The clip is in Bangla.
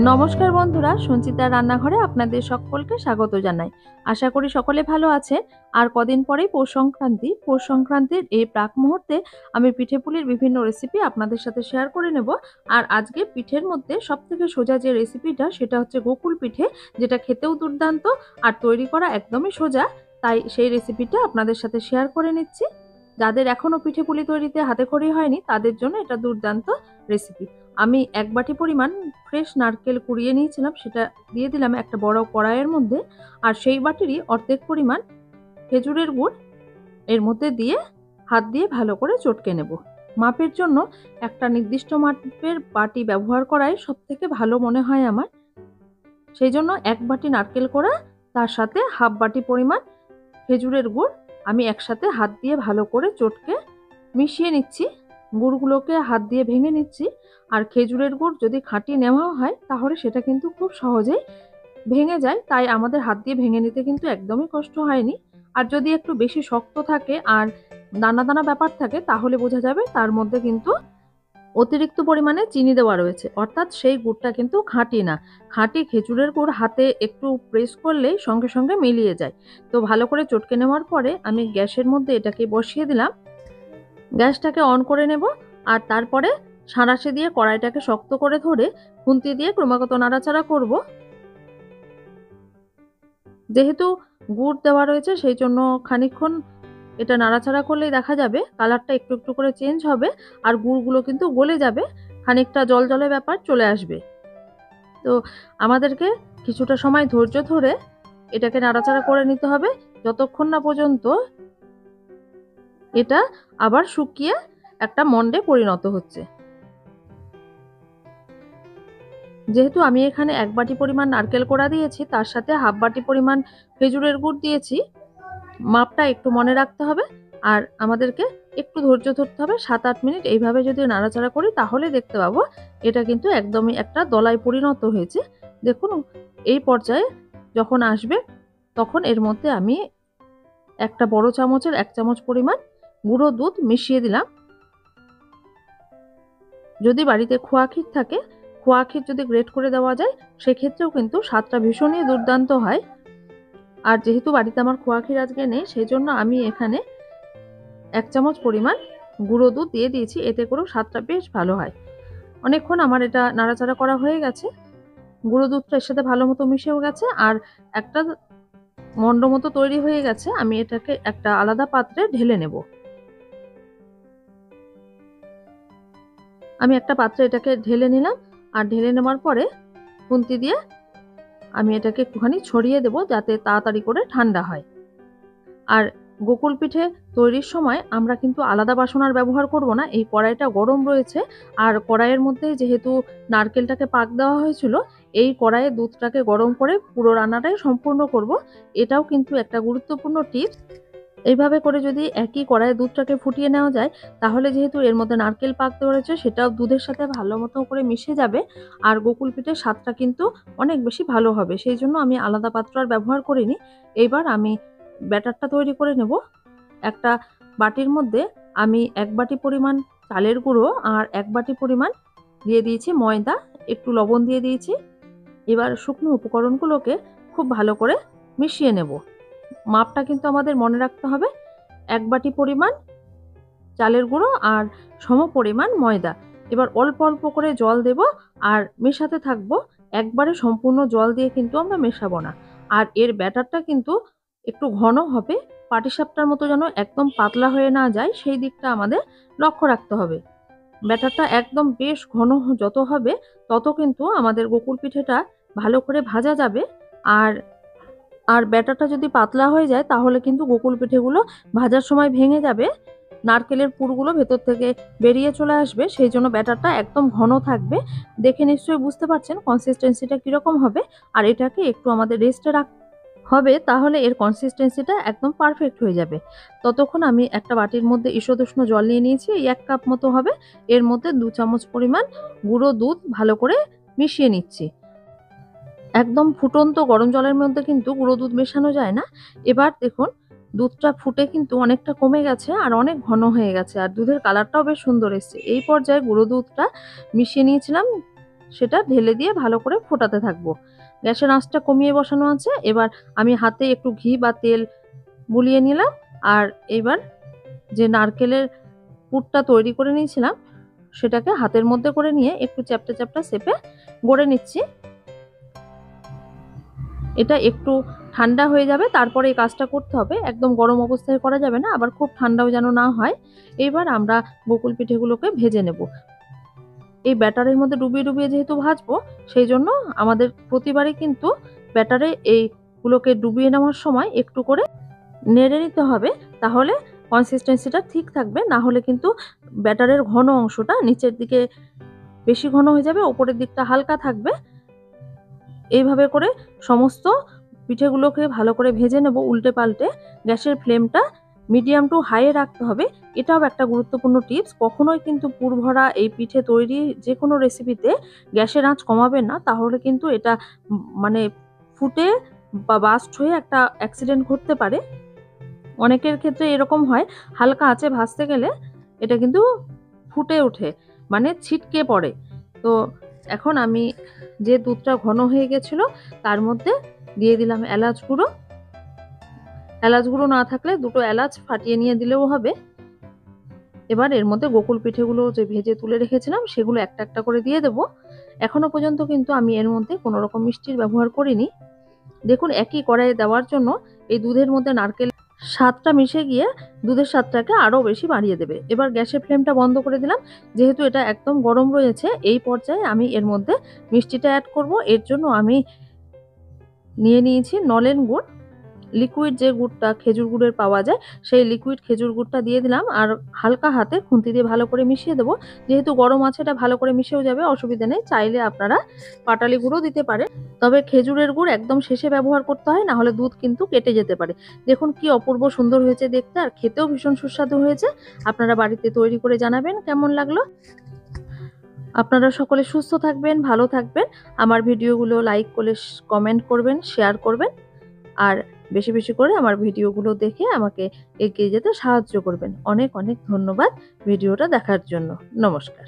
নমস্কার বন্ধুরা, সঞ্চিতার রান্নাঘরে আপনাদের সকলকে স্বাগত জানাই। আশা করি সকলে ভালো আছে। আর কদিন পরেই পৌষ সংক্রান্তির এই প্রাক মুহূর্তে আমি পিঠেপুলির বিভিন্ন রেসিপি আপনাদের সাথে শেয়ার করে নেব। আর আজকে পিঠের মধ্যে সবথেকে সোজা যে রেসিপিটা সেটা হচ্ছে গোকুল পিঠে, যেটা খেতেও দুর্দান্ত আর তৈরি করা একদমই সোজা। তাই সেই রেসিপিটা আপনাদের সাথে শেয়ার করে নিচ্ছি। যাদের এখনো পিঠেপুলি তৈরিতে হাতেখড়ি হয়নি তাদের জন্য এটা দুর্দান্ত রেসিপি। আমি 1 বাটি পরিমাণ ফ্রেশ নারকেল কুড়িয়ে নিয়েছিলাম, সেটা দিয়ে দিলাম একটা বড় কড়াইয়ের মধ্যে। আর সেই বাটিরই অর্ধেক পরিমাণ খেজুরের গুড় এর মধ্যে দিয়ে হাত দিয়ে ভালো করে চটকে নেব। মাপের জন্য একটা নির্দিষ্ট মাপের বাটি ব্যবহার করাই সবথেকে ভালো মনে হয় আমার। সেই জন্য 1 বাটি নারকেল কোড়া, তার সাথে হাফ বাটি পরিমাণ খেজুরের গুড় আমি একসাথে হাত দিয়ে ভালো করে চটকে মিশিয়ে নিচ্ছি। গুড়গুলোকে হাত দিয়ে ভেঙে নিচ্ছি। আর খেজুরের গুড় যদি খাঁটি নেওয়া হয় তাহলে সেটা কিন্তু খুব সহজেই ভেঙে যায়, তাই আমাদের হাত দিয়ে ভেঙে নিতে কিন্তু একদমই কষ্ট হয়নি। আর যদি একটু বেশি শক্ত থাকে আর দানা দানা ব্যাপার থাকে তাহলে বোঝা যাবে তার মধ্যে কিন্তু অতিরিক্ত পরিমাণে চিনি দেওয়া রয়েছে, অর্থাৎ সেই গুড়টা কিন্তু খাঁটি না। খাঁটি খেজুরের গুড় হাতে একটু প্রেস করলেই সঙ্গে সঙ্গে মিলিয়ে যায়। তো ভালো করে চটকে নেওয়ার পরে আমি গ্যাসের মধ্যে এটাকে বসিয়ে দিলাম। গ্যাসটাকে অন করে নেব। আর তারপরে সাঁড়াশি দিয়ে কড়াইটাকে শক্ত করে ধরে খুন্তি দিয়ে ক্রমাগত নাড়াচাড়া করব। যেহেতু গুড় দেওয়া রয়েছে সেই জন্য খানিকক্ষণ এটা নাড়াচাড়া করলেই দেখা যাবে কালারটা একটু একটু করে চেঞ্জ হবে আর গুড়গুলো কিন্তু গলে যাবে, খানিকটা জল জলে ব্যাপার চলে আসবে। তো আমাদেরকে কিছুটা সময় ধৈর্য ধরে এটাকে নাড়াচাড়া করে নিতে হবে যতক্ষণ না পর্যন্ত এটা আবার শুকিয়ে একটা মন্ডে পরিণত হচ্ছে। যেহেতু আমি এখানে 1 বাটি পরিমাণ নারকেল কোড়া দিয়েছি, তার সাথে হাফ বাটি পরিমাণ খেজুরের গুড় দিয়েছি। মাপটা একটু মনে রাখতে হবে। আর আমাদেরকে একটু ধৈর্য ধরতে হবে। 7-8 মিনিট এইভাবে যদি নাড়াচাড়া করি তাহলে দেখতে পাবো এটা কিন্তু একদমই একটা দলায় পরিণত হয়েছে। দেখুন, এই পর্যায়ে যখন আসবে তখন এর মধ্যে আমি একটা বড় চামচের 1 চামচ পরিমাণ গুঁড়ো দুধ মিশিয়ে দিলাম। যদি বাড়িতে খোয়া ক্ষীর থাকে, খোয়া ক্ষীর যদি গ্রেট করে দেওয়া যায় সেক্ষেত্রেও কিন্তু স্বাদটা ভীষণই দুর্দান্ত হয়। আর যেহেতু বাড়িতে আমার খোয়া ক্ষীর আজকে নেই সেই জন্য আমি এখানে 1 চামচ পরিমাণ গুঁড়ো দুধ দিয়ে দিয়েছি, এতে করেও স্বাদটা বেশ ভালো হয়। অনেকক্ষণ আমার এটা নাড়াচাড়া করা হয়ে গেছে। গুঁড়ো দুধটা এর সাথে ভালো মতো মিশেও গেছে আর একটা মন্ড মতো তৈরি হয়ে গেছে। আমি এটাকে একটা আলাদা পাত্রে ঢেলে নেব। আমি একটা পাত্রে এটাকে ঢেলে নিলাম। আর ঢেলে নেওয়ার পরে খুন্তি দিয়ে আমি এটাকে একটুখানি ছড়িয়ে দেব যাতে তাড়াতাড়ি করে ঠান্ডা হয়। আর গোকুল পিঠে তৈরির সময় আমরা কিন্তু আলাদা বাসন আর ব্যবহার করব না। এই কড়াইটা গরম রয়েছে আর কড়াইয়ের মধ্যে যেহেতু নারকেলটাকে পাক দেওয়া হয়েছিল, এই কড়াইয়ে দুধটাকে গরম করে পুরো রান্নাটাই সম্পূর্ণ করব। এটাও কিন্তু একটা গুরুত্বপূর্ণ টিপস। এইভাবে করে যদি একই কড়াইয়ে দুধটাকে ফুটিয়ে নেওয়া যায় তাহলে যেহেতু এর মধ্যে নারকেল পাক দেওয়া রয়েছে সেটাও দুধের সাথে ভালো মতো করে মিশে যাবে। আর গোকুল পিঠের স্বাদটা কিন্তু অনেক বেশি ভালো হবে। সেই জন্য আমি আলাদা পাত্র আর ব্যবহার করিনি। এইবার আমি ব্যাটারটা তৈরি করে নেব। একটা বাটির মধ্যে আমি 1 বাটি পরিমাণ চালের গুঁড়ো আর 1 বাটি পরিমাণ দিয়ে দিয়েছি ময়দা, একটু লবণ দিয়ে দিয়েছি। এবার শুকনো উপকরণগুলোকে খুব ভালো করে মিশিয়ে নেব। মাপটা কিন্তু আমাদের মনে রাখতে হবে। 1 বাটি পরিমাণ চালের গুঁড়ো আর সম পরিমাণ ময়দা। এবার অল্প অল্প করে জল দেব আর মেশাতে থাকবো। একবারে সম্পূর্ণ জল দিয়ে কিন্তু আমরা মেশাবো না। আর এর ব্যাটারটা কিন্তু একটু ঘন হবে, পাটিসাপটার মতো যেন একদম পাতলা হয়ে না যায় সেই দিকটা আমাদের লক্ষ্য রাখতে হবে। ব্যাটারটা একদম বেশ ঘন যত হবে তত কিন্তু আমাদের গোকুল পিঠেটা ভালো করে ভাজা যাবে। আর আর ব্যাটারটা যদি পাতলা হয়ে যায় তাহলে কিন্তু গোকুল পিঠেগুলো ভাজার সময় ভেঙে যাবে, নারকেলের পুরগুলো ভেতর থেকে বেরিয়ে চলে আসবে। সেই জন্য ব্যাটারটা একদম ঘন থাকবে। দেখে নিশ্চয়ই বুঝতে পারছেন কনসিস্টেন্সিটা কীরকম হবে। আর এটাকে একটু আমাদের রেস্টে হবে, তাহলে এর কনসিস্টেন্সিটা একদম পারফেক্ট হয়ে যাবে। ততক্ষণ আমি একটা বাটির মধ্যে ঈষদুষ্ণ জল নিয়ে নিয়েছি, এই 1 কাপ মতো হবে। এর মধ্যে 2 চামচ পরিমাণ গুঁড়ো দুধ ভালো করে মিশিয়ে নিচ্ছি। একদম ফুটন্ত গরম জলের মধ্যে কিন্তু গুঁড়ো দুধ মেশানো যায় না। এবার দেখুন দুধটা ফুটে কিন্তু অনেকটা কমে গেছে আর অনেক ঘন হয়ে গেছে আর দুধের কালারটাও বেশ সুন্দর এসছে। এই পর্যায়ে গুঁড়ো দুধটা মিশিয়ে নিয়েছিলাম সেটা ঢেলে দিয়ে ভালো করে ফোটাতে থাকবো। গ্যাসের আঁচটা কমিয়ে বসানো আছে। এবার আমি হাতে একটু ঘি বা তেল বুলিয়ে নিলাম, আর এবার যে নারকেলের পুরটা তৈরি করে নিয়েছিলাম সেটাকে হাতের মধ্যে করে নিয়ে একটু চ্যাপটা চ্যাপটা শেপে গড়ে নিচ্ছি। এটা একটু ঠান্ডা হয়ে যাবে, তারপরে এই কাজটা করতে হবে। একদম গরম অবস্থায় করা যাবে না, আবার খুব ঠান্ডাও যেন না হয়। এবার আমরা বকুল পিঠেগুলোকে ভেজে নেব। এই ব্যাটারের মধ্যে ডুবিয়ে ডুবিয়ে যেহেতু ভাজবো, সেই জন্য আমাদের প্রতিবারই কিন্তু ব্যাটারে এইগুলোকে ডুবিয়ে নেওয়ার সময় একটু করে নেড়ে নিতে হবে, তাহলে কনসিস্টেন্সিটা ঠিক থাকবে। না হলে কিন্তু ব্যাটারের ঘন অংশটা নিচের দিকে বেশি ঘন হয়ে যাবে, ওপরের দিকটা হালকা থাকবে। এইভাবে করে সমস্ত পিঠেগুলোকে ভালো করে ভেজে নেব উল্টে পাল্টে। গ্যাসের ফ্লেমটা মিডিয়াম টু হাইয়ে রাখতে হবে। এটাও একটা গুরুত্বপূর্ণ টিপস। কখনোই কিন্তু পুরভরা এই পিঠে তৈরি যে কোনো রেসিপিতে গ্যাসের আঁচ কমাবেন না, তাহলে কিন্তু এটা মানে ফুটে বা বাস্ট হয়ে একটা অ্যাক্সিডেন্ট ঘটতে পারে। অনেকের ক্ষেত্রে এরকম হয়, হালকা আঁচে ভাজতে গেলে এটা কিন্তু ফুটে ওঠে, মানে ছিটকে পড়ে। তো এখন আমি যে দুধটা ঘন হয়ে গেছিল তার মধ্যে দিয়ে দিলাম এলাচ গুঁড়ো। এলাচ গুঁড়ো না থাকলে দুটো এলাচ ফাটিয়ে নিয়ে দিলেও হবে। এবার এর মধ্যে গোকুল পিঠেগুলো যে ভেজে তুলে রেখেছিলাম সেগুলো একটা একটা করে দিয়ে দেবো। এখনো পর্যন্ত কিন্তু আমি এর মধ্যে কোনো রকম মিষ্টির ব্যবহার করিনি। দেখুন, একই কড়াইয়ে দেওয়ার জন্য এই দুধের মধ্যে নারকেল স্বাদটা মিশে গিয়ে দুধের স্বাদটাকে আরও বেশি বাড়িয়ে দেবে। এবার গ্যাসের ফ্লেমটা বন্ধ করে দিলাম। যেহেতু এটা একদম গরম রয়েছে, এই পর্যায়ে আমি এর মধ্যে মিষ্টিটা অ্যাড করব। এর জন্য আমি নিয়ে নিয়েছি নলেন গুড়। লিকুইড যে গুড়টা খেজুর গুড়ের পাওয়া যায়, সেই লিকুইড খেজুর গুড়টা দিয়ে দিলাম, আর হালকা হাতে খুন্তি দিয়ে ভালো করে মিশিয়ে দেবো। যেহেতু গরম আছে, এটা ভালো করে মিশেও যাবে, অসুবিধা নেই। চাইলে আপনারা পাটালি গুঁড়ো দিতে পারেন, তবে খেজুরের গুড় একদম শেষে ব্যবহার করতে হয়, না হলে দুধ কিন্তু কেটে যেতে পারে। দেখুন কি অপূর্ব সুন্দর হয়েছে দেখতে, আর খেতেও ভীষণ সুস্বাদু হয়েছে। আপনারা বাড়িতে তৈরি করে জানাবেন কেমন লাগলো। আপনারা সকলে সুস্থ থাকবেন, ভালো থাকবেন। আমার ভিডিওগুলো লাইক করে কমেন্ট করবেন, শেয়ার করবেন, আর বেশি বেশি করে আমার ভিডিওগুলো দেখে আমাকে এগিয়ে যেতে সাহায্য করবেন। অনেক অনেক ধন্যবাদ ভিডিওটা দেখার জন্য। নমস্কার।